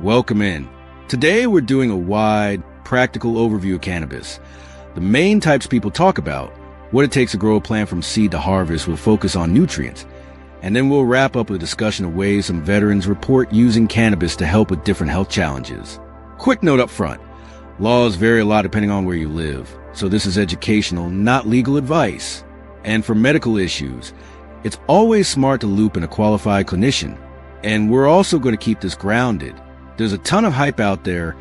Welcome in. Today we're doing a wide, practical overview of cannabis. The main types people talk about, what it takes to grow a plant from seed to harvest, will focus on nutrients. And then we'll wrap up with a discussion of ways some veterans report using cannabis to help with different health challenges. Quick note up front. Laws vary a lot depending on where you live, so this is educational, not legal advice. And for medical issues, it's always smart to loop in a qualified clinician. And we're also going to keep this grounded. There's a ton of hype out there,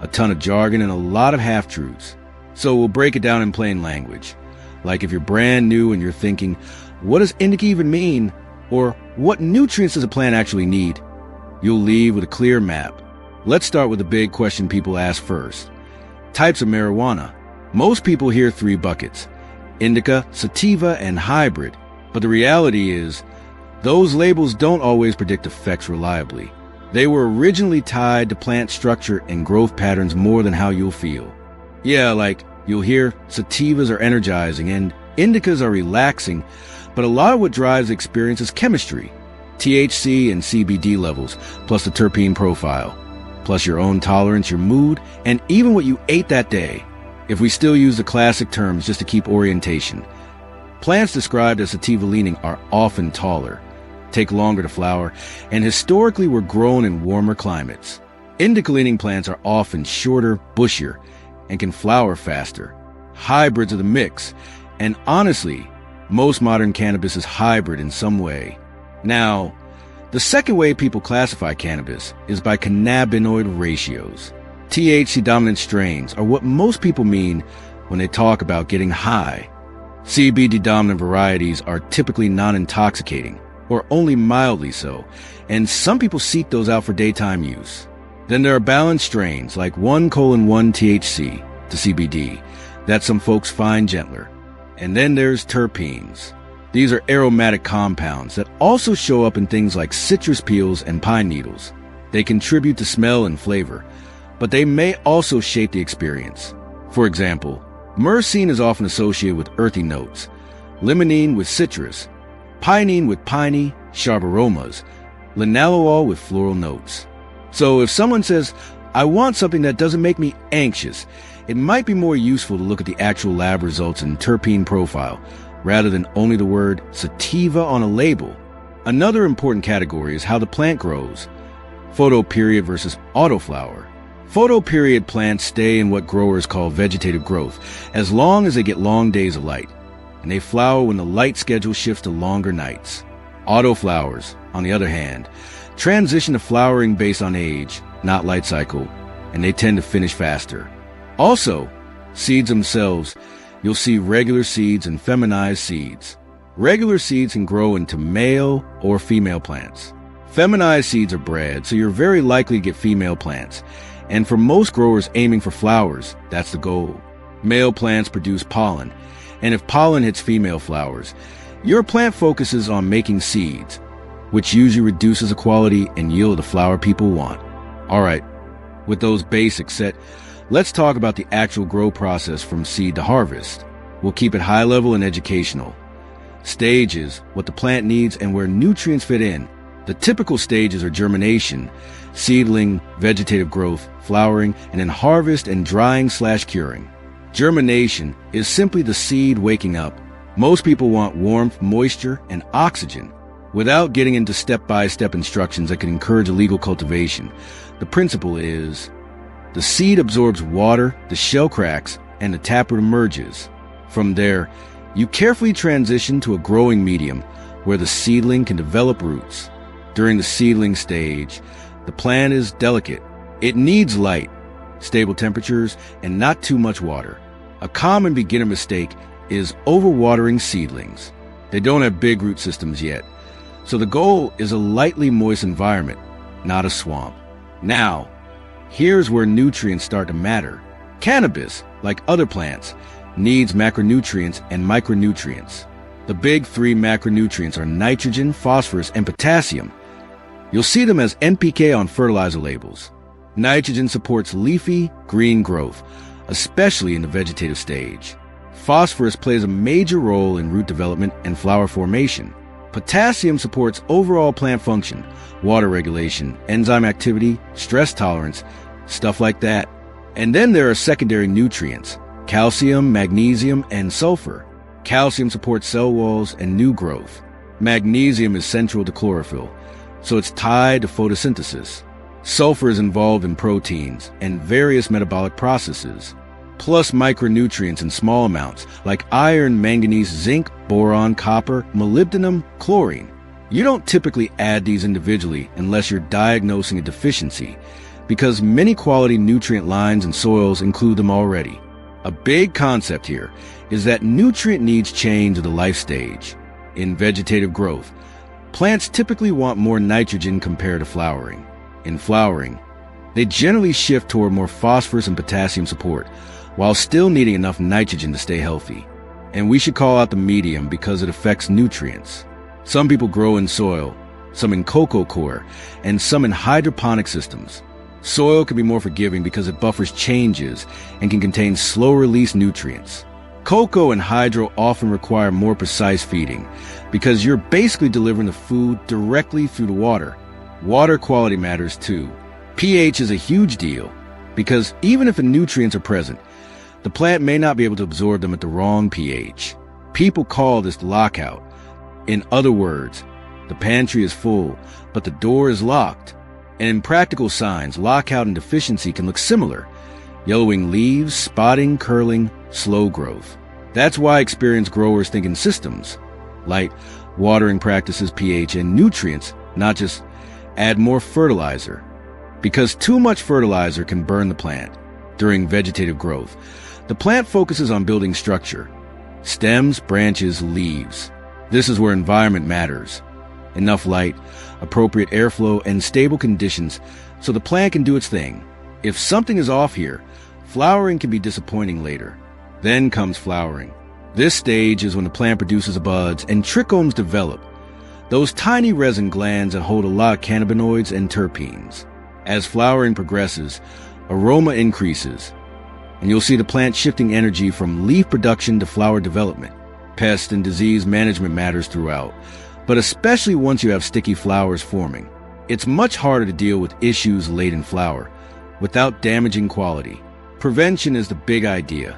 a ton of jargon, and a lot of half-truths. So we'll break it down in plain language. Like if you're brand new and you're thinking, what does indica even mean? Or what nutrients does a plant actually need? You'll leave with a clear map. Let's start with the big question people ask first. Types of marijuana. Most people hear three buckets: indica, sativa, and hybrid. But the reality is, those labels don't always predict effects reliably. They were originally tied to plant structure and growth patterns more than how you'll feel. Yeah, like you'll hear sativas are energizing and indicas are relaxing, but a lot of what drives the experience is chemistry. THC and CBD levels, plus the terpene profile, plus your own tolerance, your mood, and even what you ate that day. If we still use the classic terms just to keep orientation. Plants described as sativa-leaning are often taller, take longer to flower, and historically were grown in warmer climates. Indica-leaning plants are often shorter, bushier, and can flower faster. Hybrids are the mix, and honestly, most modern cannabis is hybrid in some way. Now, the second way people classify cannabis is by cannabinoid ratios. THC-dominant strains are what most people mean when they talk about getting high. CBD-dominant varieties are typically non-intoxicating, or only mildly so, and some people seek those out for daytime use. Then there are balanced strains like 1:1 THC to CBD that some folks find gentler. And then there's terpenes. These are aromatic compounds that also show up in things like citrus peels and pine needles. They contribute to smell and flavor, but they may also shape the experience. For example, myrcene is often associated with earthy notes, limonene with citrus, pinene with piney, sharp aromas, linalool with floral notes. So if someone says, I want something that doesn't make me anxious, it might be more useful to look at the actual lab results and terpene profile, rather than only the word sativa on a label. Another important category is how the plant grows. Photoperiod versus autoflower. Photoperiod plants stay in what growers call vegetative growth, as long as they get long days of light, and they flower when the light schedule shifts to longer nights. Autoflowers, on the other hand, transition to flowering based on age, not light cycle, and they tend to finish faster. Also, seeds themselves, you'll see regular seeds and feminized seeds. Regular seeds can grow into male or female plants. Feminized seeds are bred, so you're very likely to get female plants. And for most growers aiming for flowers, that's the goal. Male plants produce pollen, and if pollen hits female flowers, your plant focuses on making seeds, which usually reduces the quality and yield the flower people want. All right, with those basics set, let's talk about the actual grow process from seed to harvest. We'll keep it high level and educational. Stages, what the plant needs and where nutrients fit in. The typical stages are germination, seedling, vegetative growth, flowering, and then harvest and drying/curing. Germination is simply the seed waking up. Most people want warmth, moisture, and oxygen. Without getting into step-by-step instructions that can encourage illegal cultivation, the principle is the seed absorbs water, the shell cracks, and the taproot emerges. From there, you carefully transition to a growing medium where the seedling can develop roots. During the seedling stage, the plant is delicate. It needs light, stable temperatures, and not too much water. A common beginner mistake is overwatering seedlings. They don't have big root systems yet, so the goal is a lightly moist environment, not a swamp. Now, here's where nutrients start to matter. Cannabis, like other plants, needs macronutrients and micronutrients. The big three macronutrients are nitrogen, phosphorus, and potassium. You'll see them as NPK on fertilizer labels. Nitrogen supports leafy, green growth, especially in the vegetative stage. Phosphorus plays a major role in root development and flower formation. Potassium supports overall plant function, water regulation, enzyme activity, stress tolerance, stuff like that. And then there are secondary nutrients, calcium, magnesium, and sulfur. Calcium supports cell walls and new growth. Magnesium is central to chlorophyll, so it's tied to photosynthesis. Sulfur is involved in proteins and various metabolic processes, plus micronutrients in small amounts like iron, manganese, zinc, boron, copper, molybdenum, chlorine. You don't typically add these individually unless you're diagnosing a deficiency, because many quality nutrient lines and soils include them already. A big concept here is that nutrient needs change with the life stage. In vegetative growth, plants typically want more nitrogen compared to flowering. In flowering, they generally shift toward more phosphorus and potassium support, while still needing enough nitrogen to stay healthy. And we should call out the medium because it affects nutrients. Some people grow in soil, some in coco coir, and some in hydroponic systems. Soil can be more forgiving because it buffers changes and can contain slow-release nutrients. Cocoa and hydro often require more precise feeding because you're basically delivering the food directly through the water. Water quality matters too. pH is a huge deal because even if the nutrients are present, the plant may not be able to absorb them at the wrong pH. People call this the lockout. In other words, the pantry is full, but the door is locked. And in practical signs, lockout and deficiency can look similar. Yellowing leaves, spotting, curling, slow growth. That's why experienced growers think in systems, like watering practices, pH, and nutrients, not just add more fertilizer. Because too much fertilizer can burn the plant. During vegetative growth, the plant focuses on building structure. Stems, branches, leaves. This is where environment matters. Enough light, appropriate airflow, and stable conditions so the plant can do its thing. If something is off here, flowering can be disappointing later. Then comes flowering. This stage is when the plant produces buds and trichomes develop, those tiny resin glands that hold a lot of cannabinoids and terpenes. As flowering progresses, aroma increases, and you'll see the plant shifting energy from leaf production to flower development. Pest and disease management matters throughout, but especially once you have sticky flowers forming. It's much harder to deal with issues late in flower without damaging quality. Prevention is the big idea.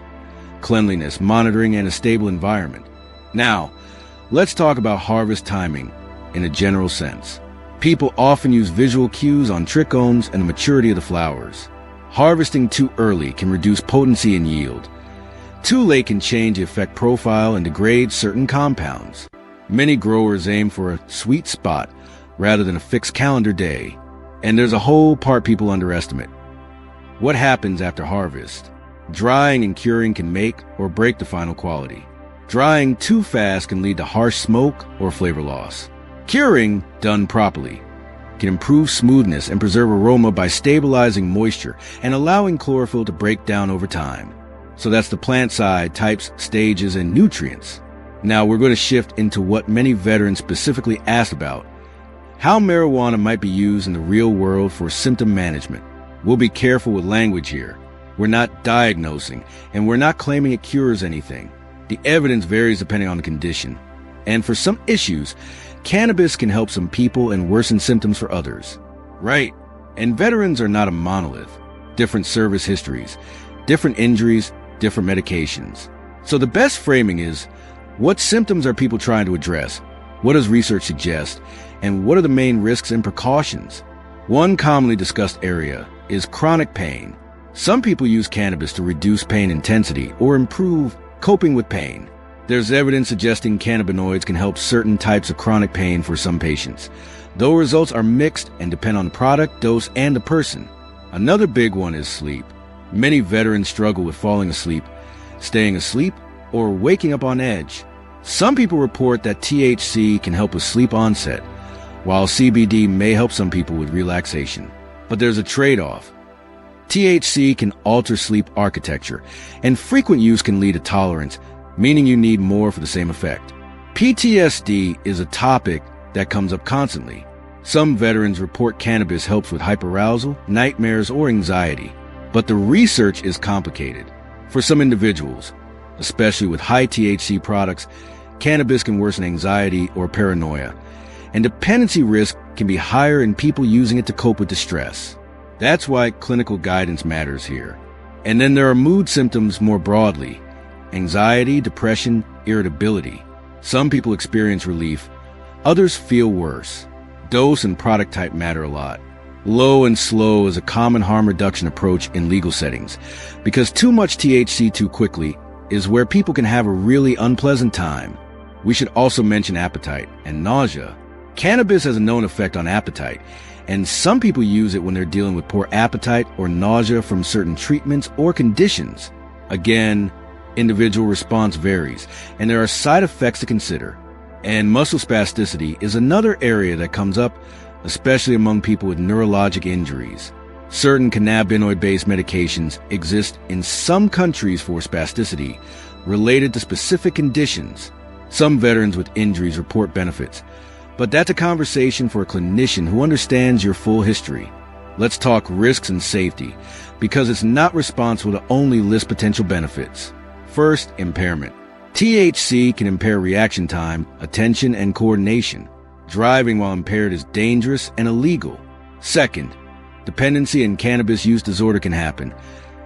Cleanliness, monitoring, and a stable environment. Now, let's talk about harvest timing in a general sense. People often use visual cues on trichomes and the maturity of the flowers. Harvesting too early can reduce potency and yield. Too late can change the effect profile and degrade certain compounds. Many growers aim for a sweet spot rather than a fixed calendar day. And there's a whole part people underestimate. What happens after harvest? Drying and curing can make or break the final quality. Drying too fast can lead to harsh smoke or flavor loss. Curing, done properly, can improve smoothness and preserve aroma by stabilizing moisture and allowing chlorophyll to break down over time. So that's the plant side, types, stages, and nutrients. Now we're going to shift into what many veterans specifically asked about: how marijuana might be used in the real world for symptom management. We'll be careful with language here. We're not diagnosing, and we're not claiming it cures anything. The evidence varies depending on the condition. And for some issues, cannabis can help some people and worsen symptoms for others. Right. And veterans are not a monolith. Different service histories, different injuries, different medications. So the best framing is, what symptoms are people trying to address? What does research suggest? And what are the main risks and precautions? One commonly discussed area is chronic pain. Some people use cannabis to reduce pain intensity or improve coping with pain. There's evidence suggesting cannabinoids can help certain types of chronic pain for some patients, though results are mixed and depend on the product, dose, and the person. Another big one is sleep. Many veterans struggle with falling asleep, staying asleep, or waking up on edge. Some people report that THC can help with sleep onset, while CBD may help some people with relaxation. But there's a trade-off. THC can alter sleep architecture, and frequent use can lead to tolerance, meaning you need more for the same effect. PTSD is a topic that comes up constantly. Some veterans report cannabis helps with hyperarousal, nightmares, or anxiety. But the research is complicated. For some individuals, especially with high THC products, cannabis can worsen anxiety or paranoia, and dependency risk can be higher in people using it to cope with distress. That's why clinical guidance matters here. And then there are mood symptoms more broadly: anxiety, depression, irritability. Some people experience relief, others feel worse. Dose and product type matter a lot. Low and slow is a common harm reduction approach in legal settings, because too much THC too quickly is where people can have a really unpleasant time. We should also mention appetite and nausea. Cannabis has a known effect on appetite, and some people use it when they're dealing with poor appetite or nausea from certain treatments or conditions. Again, individual response varies, and there are side effects to consider. And muscle spasticity is another area that comes up, especially among people with neurologic injuries. Certain cannabinoid-based medications exist in some countries for spasticity related to specific conditions. Some veterans with injuries report benefits, but that's a conversation for a clinician who understands your full history. Let's talk risks and safety, because it's not responsible to only list potential benefits. First, impairment. THC can impair reaction time, attention, and coordination. Driving while impaired is dangerous and illegal. Second, dependency and cannabis use disorder can happen,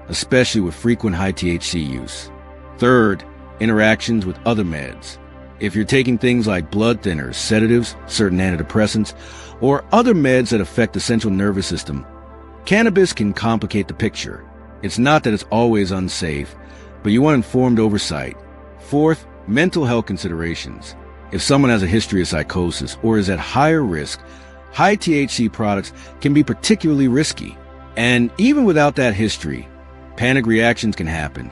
especially with frequent high THC use. Third, interactions with other meds. If you're taking things like blood thinners, sedatives, certain antidepressants, or other meds that affect the central nervous system, cannabis can complicate the picture. It's not that it's always unsafe, but you want informed oversight. Fourth, mental health considerations. If someone has a history of psychosis or is at higher risk, high THC products can be particularly risky. And even without that history, panic reactions can happen,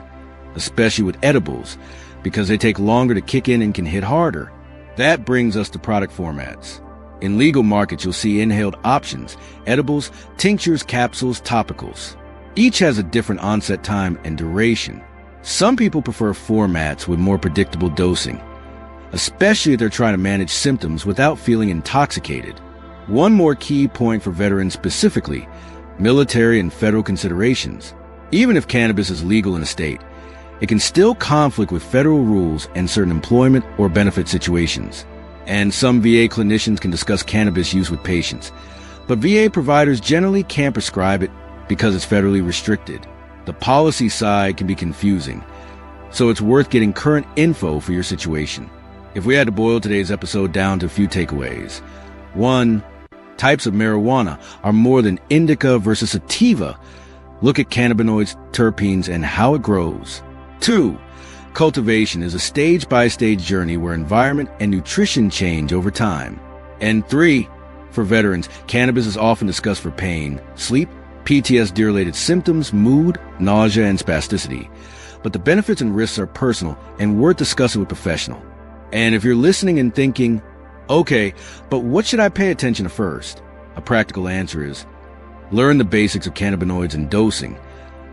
especially with edibles, because they take longer to kick in and can hit harder. That brings us to product formats. In legal markets, you'll see inhaled options: edibles, tinctures, capsules, topicals. Each has a different onset time and duration. Some people prefer formats with more predictable dosing, especially if they're trying to manage symptoms without feeling intoxicated. One more key point for veterans specifically: military and federal considerations. Even if cannabis is legal in a state, it can still conflict with federal rules and certain employment or benefit situations. And some VA clinicians can discuss cannabis use with patients, but VA providers generally can't prescribe it because it's federally restricted. The policy side can be confusing, so it's worth getting current info for your situation. If we had to boil today's episode down to a few takeaways: 1. Types of marijuana are more than indica versus sativa. Look at cannabinoids, terpenes, and how it grows. 2. Cultivation is a stage-by-stage journey where environment and nutrition change over time. And 3. For veterans, cannabis is often discussed for pain, sleep, PTSD-related symptoms, mood, nausea, and spasticity. But the benefits and risks are personal and worth discussing with a professional. And if you're listening and thinking, okay, but what should I pay attention to first? A practical answer is: learn the basics of cannabinoids and dosing.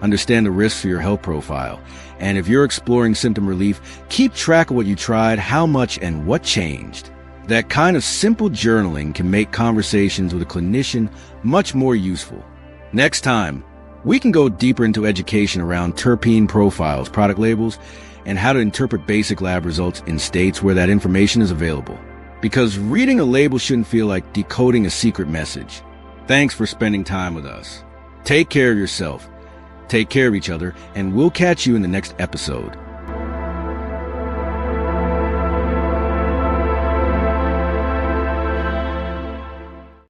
Understand the risks for your health profile. And if you're exploring symptom relief, keep track of what you tried, how much, and what changed. That kind of simple journaling can make conversations with a clinician much more useful. Next time, we can go deeper into education around terpene profiles, product labels, and how to interpret basic lab results in states where that information is available. Because reading a label shouldn't feel like decoding a secret message. Thanks for spending time with us. Take care of yourself, take care of each other, and we'll catch you in the next episode.